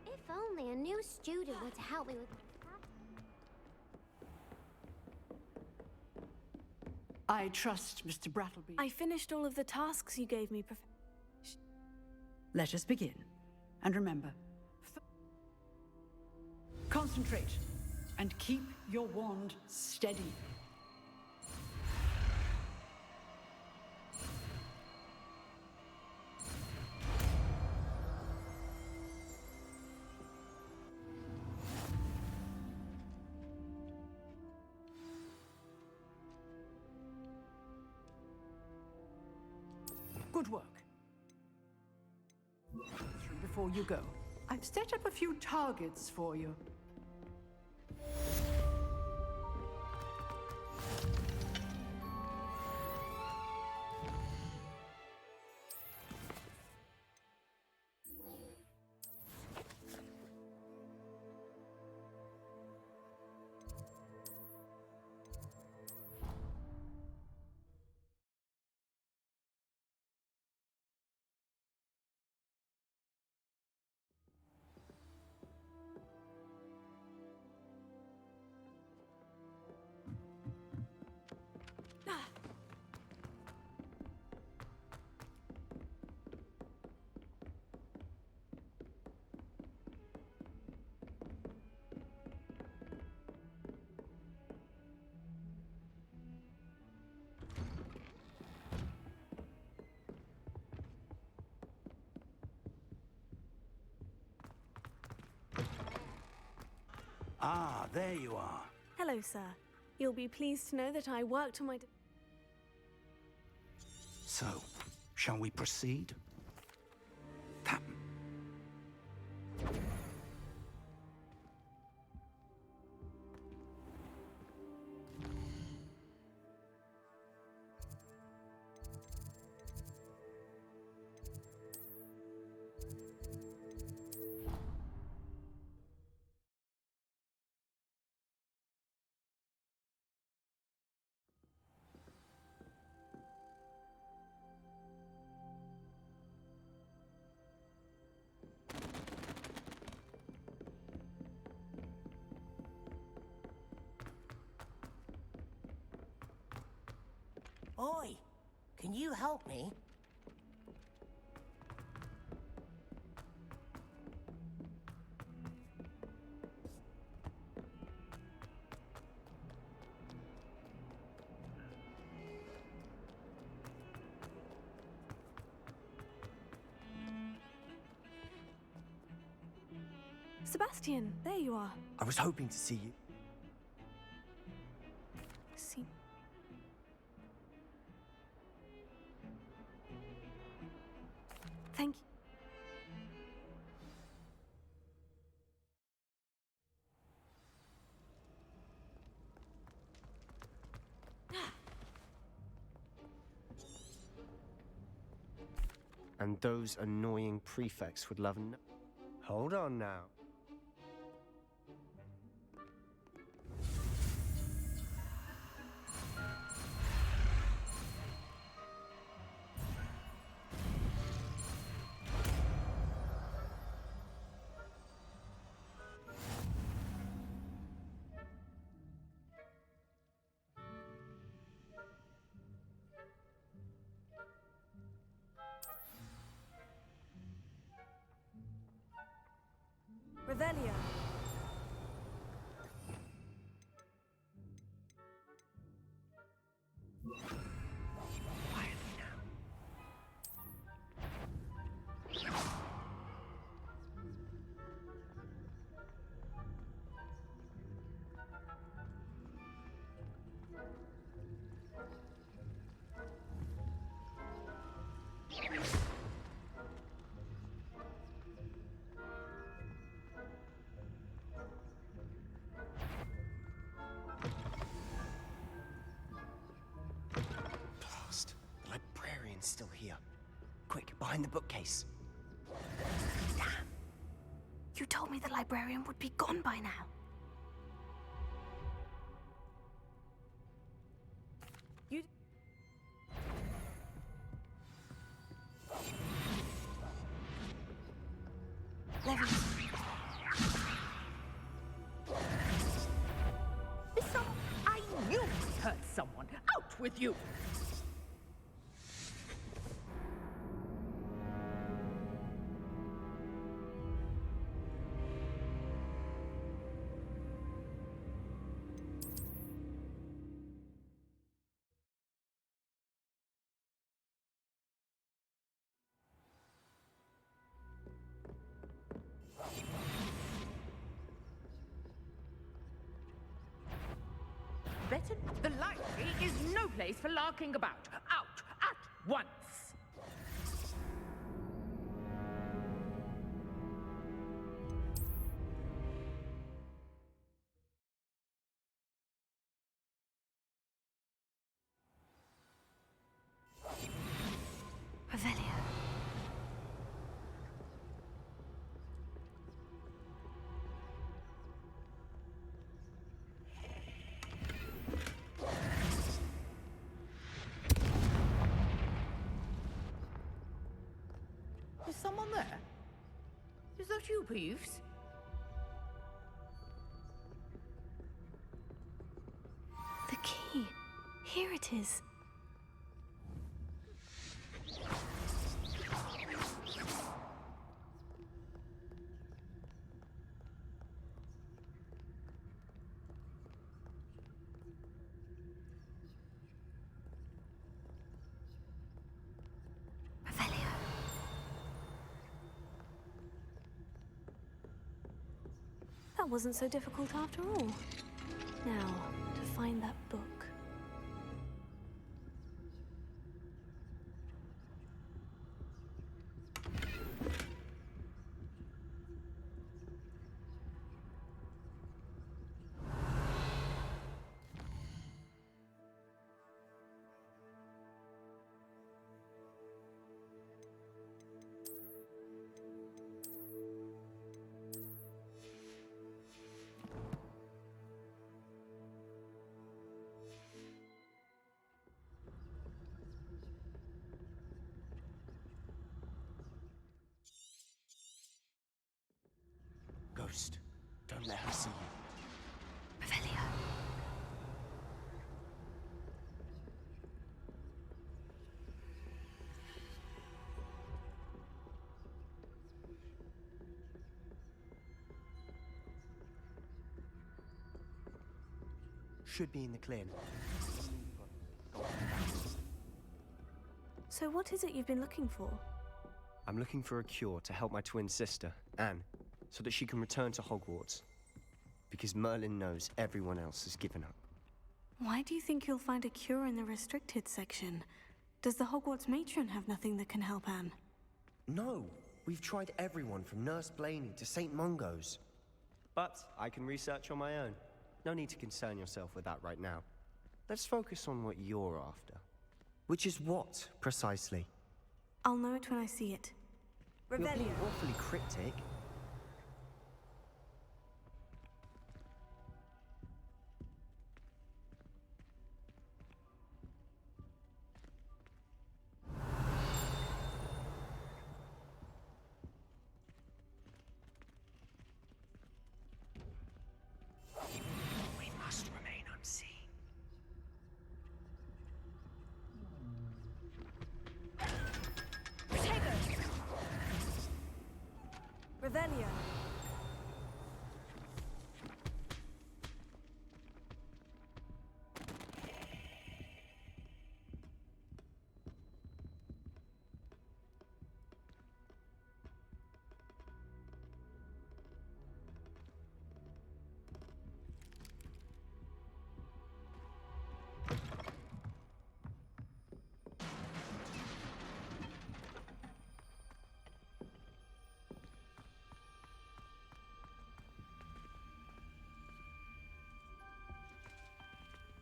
If only a new student were to help me with... I trust Mr. Brattleby. I finished all of the tasks you gave me, Professor. Let us begin. And remember, concentrate and keep your wand steady. Good work. Before you go, I've set up a few targets for you. Ah, there you are. Hello, sir. You'll be pleased to know that I worked on my... So, shall we proceed? Captain. Oi, can you help me? Sebastian, there you are. I was hoping to see you. See. Thank you. And those annoying prefects would love Hold on now. Revelio. Still here. Quick, behind the bookcase. Damn. You told me the librarian would be gone by now. You... I knew we hurt someone. Out with you! Better, the library is no place for larking about. Out at once! someone there? Is that you, Peeves? The key. Here it is. That wasn't so difficult after all. Now, to find that book. Ghost, don't let her see you. Revelio. Should be in the clear. So what is it you've been looking for? I'm looking for a cure to help my twin sister, Anne, so that she can return to Hogwarts. Because Merlin knows everyone else has given up. Why do you think you'll find a cure in the restricted section? Does the Hogwarts matron have nothing that can help Anne? No, we've tried everyone from Nurse Blaney to St. Mungo's. But I can research on my own. No need to concern yourself with that right now. Let's focus on what you're after. Which is what, precisely? I'll know it when I see it. You're being awfully cryptic. We must remain unseen. Revelio.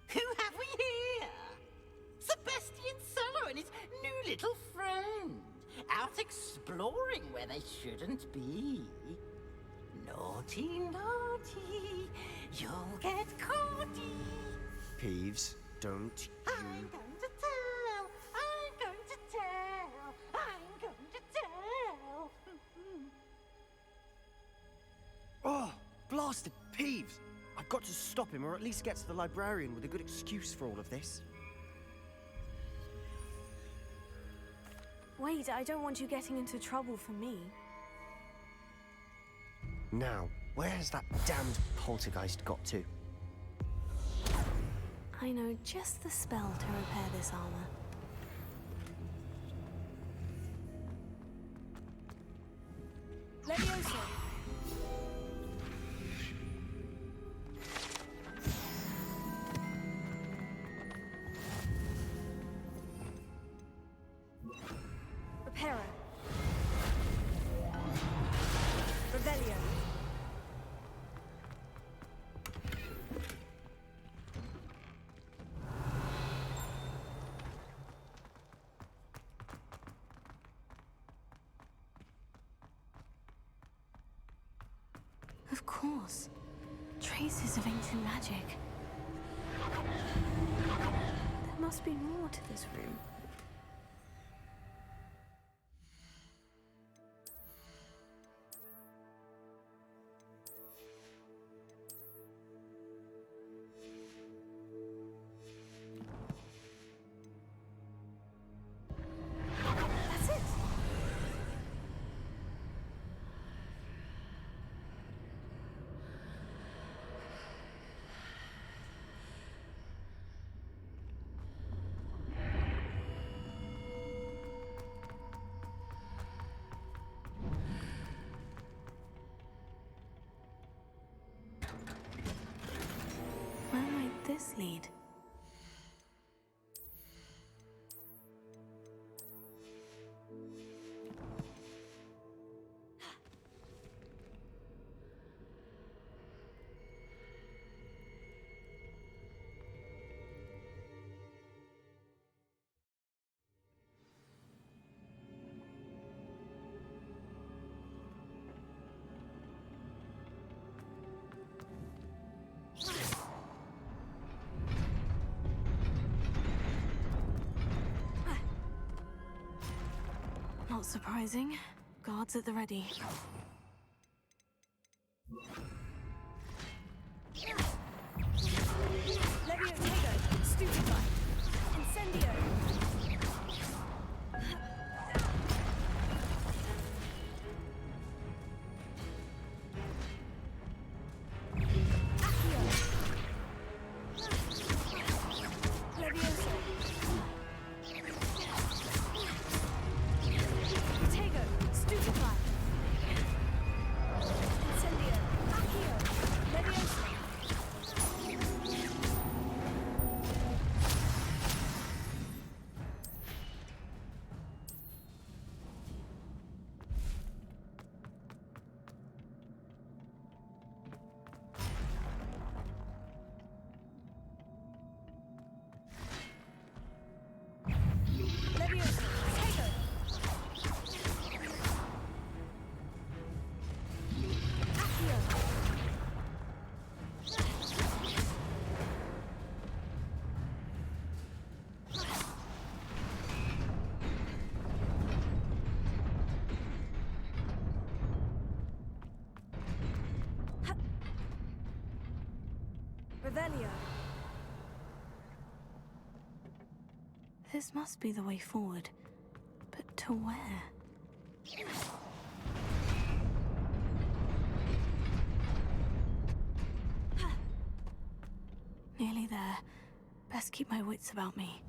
Who have we here? Sebastian Sallow and his new little friend, out exploring where they shouldn't be. Naughty, naughty, you'll get caughty. Peeves, don't you... I'm going to tell, I'm going to tell, I'm going to tell. Oh, blasted Peeves! I've got to stop him, or at least get to the librarian with a good excuse for all of this. Wait, I don't want you getting into trouble for me. Now, where has that damned poltergeist got to? I know just the spell to repair this armor. Leviosa! Reparo. Revelio. Of course. Traces of ancient magic. There must be more to this room. this lead? Not surprising. Guards at the ready. Levio Tego, Stupefy, Incendio. Revelio. This must be the way forward. But to where? Nearly there. Best keep my wits about me.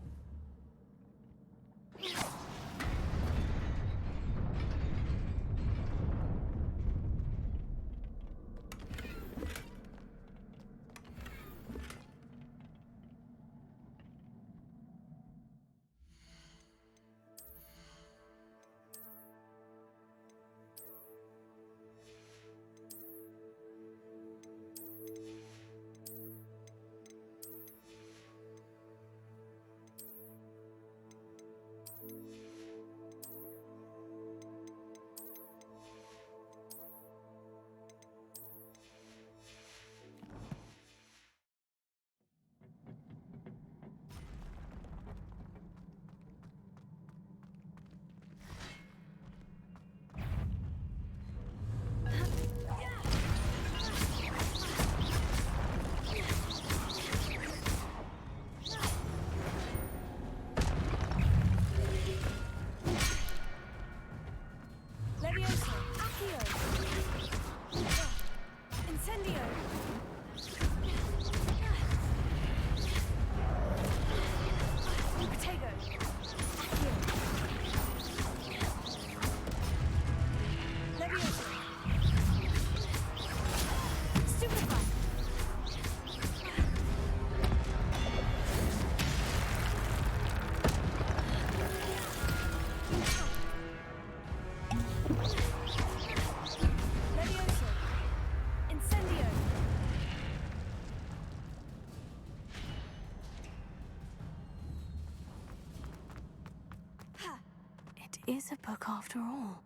It is a book after all.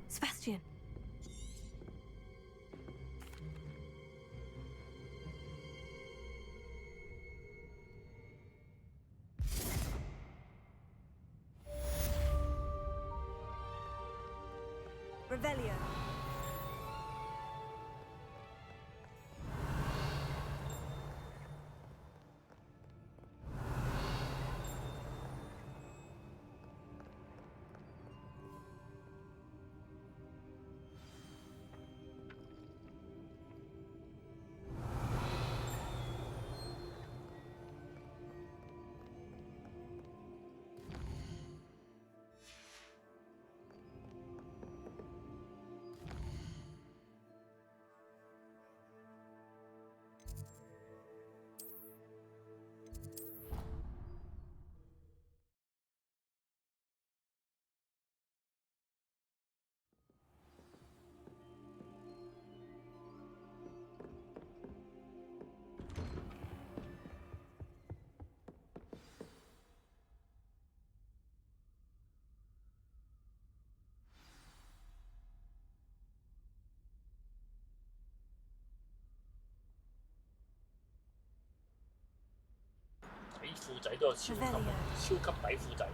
Sebastian. Revelio. 褲仔都有超級底褲仔。